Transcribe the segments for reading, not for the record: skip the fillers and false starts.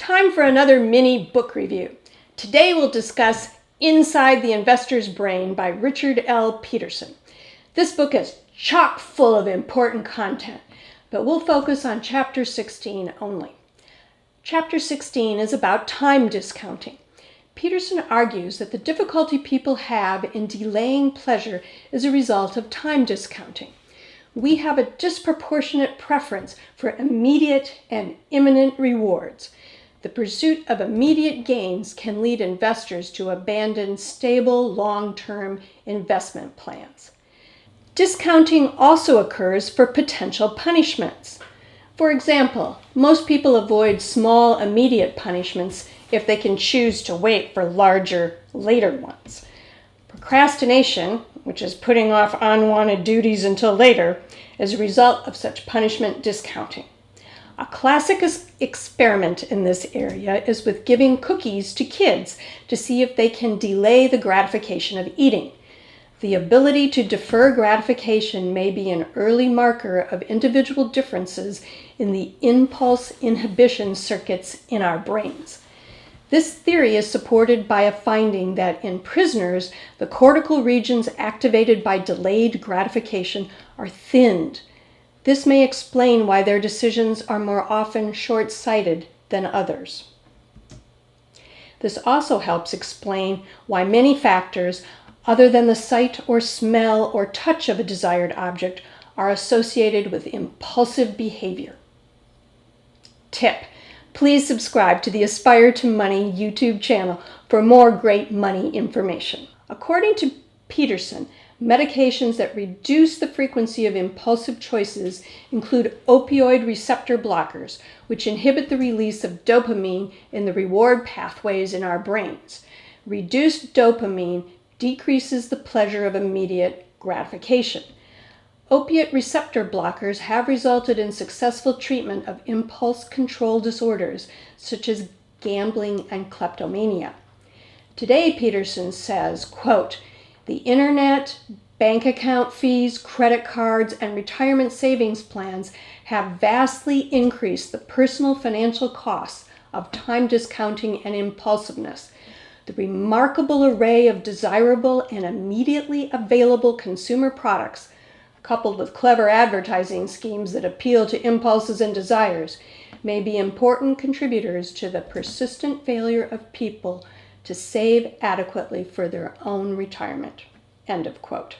Time for another mini book review. Today we'll discuss Inside the Investor's Brain by Richard L. Peterson. This book is chock full of important content, but we'll focus on Chapter 16 only. Chapter 16 is about time discounting. Peterson argues that the difficulty people have in delaying pleasure is a result of time discounting. We have a disproportionate preference for immediate and imminent rewards. The pursuit of immediate gains can lead investors to abandon stable, long-term investment plans. Discounting also occurs for potential punishments. For example, most people avoid small, immediate punishments if they can choose to wait for larger, later ones. Procrastination, which is putting off unwanted duties until later, is a result of such punishment discounting. A classic experiment in this area is with giving cookies to kids to see if they can delay the gratification of eating. The ability to defer gratification may be an early marker of individual differences in the impulse inhibition circuits in our brains. This theory is supported by a finding that in prisoners, the cortical regions activated by delayed gratification are thinned. This may explain why their decisions are more often short-sighted than others. This also helps explain why many factors, other than the sight or smell or touch of a desired object, are associated with impulsive behavior. Tip: please subscribe to the Aspire to Money YouTube channel for more great money information. According to Peterson, medications that reduce the frequency of impulsive choices include opioid receptor blockers, which inhibit the release of dopamine in the reward pathways in our brains. Reduced dopamine decreases the pleasure of immediate gratification. Opiate receptor blockers have resulted in successful treatment of impulse control disorders such as gambling and kleptomania. Today, Peterson says, quote, "The internet, bank account fees, credit cards, and retirement savings plans have vastly increased the personal financial costs of time discounting and impulsiveness. The remarkable array of desirable and immediately available consumer products, coupled with clever advertising schemes that appeal to impulses and desires, may be important contributors to the persistent failure of people to save adequately for their own retirement." End of quote.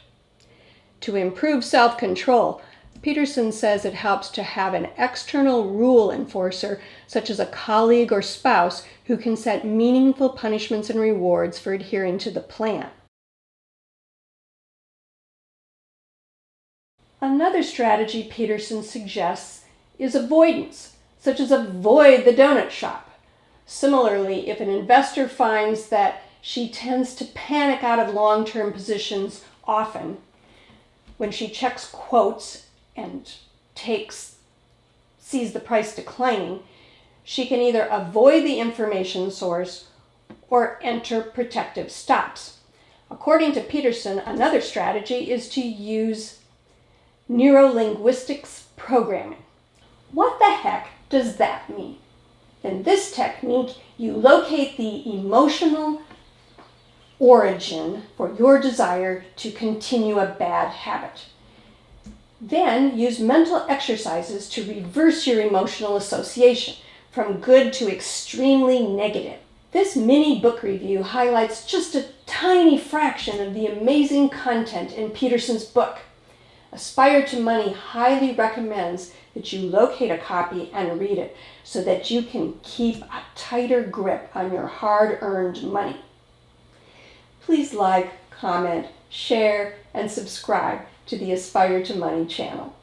To improve self-control, Peterson says it helps to have an external rule enforcer, such as a colleague or spouse, who can set meaningful punishments and rewards for adhering to the plan. Another strategy Peterson suggests is avoidance, such as avoid the donut shop. Similarly, if an investor finds that she tends to panic out of long-term positions often, when she checks quotes and sees the price declining, she can either avoid the information source or enter protective stops. According to Peterson, another strategy is to use neurolinguistics programming. What the heck does that mean? In this technique, you locate the emotional origin for your desire to continue a bad habit. Then use mental exercises to reverse your emotional association from good to extremely negative. This mini book review highlights just a tiny fraction of the amazing content in Peterson's book. Aspire to Money highly recommends that you locate a copy and read it so that you can keep a tighter grip on your hard-earned money. Please like, comment, share, and subscribe to the Aspire to Money channel.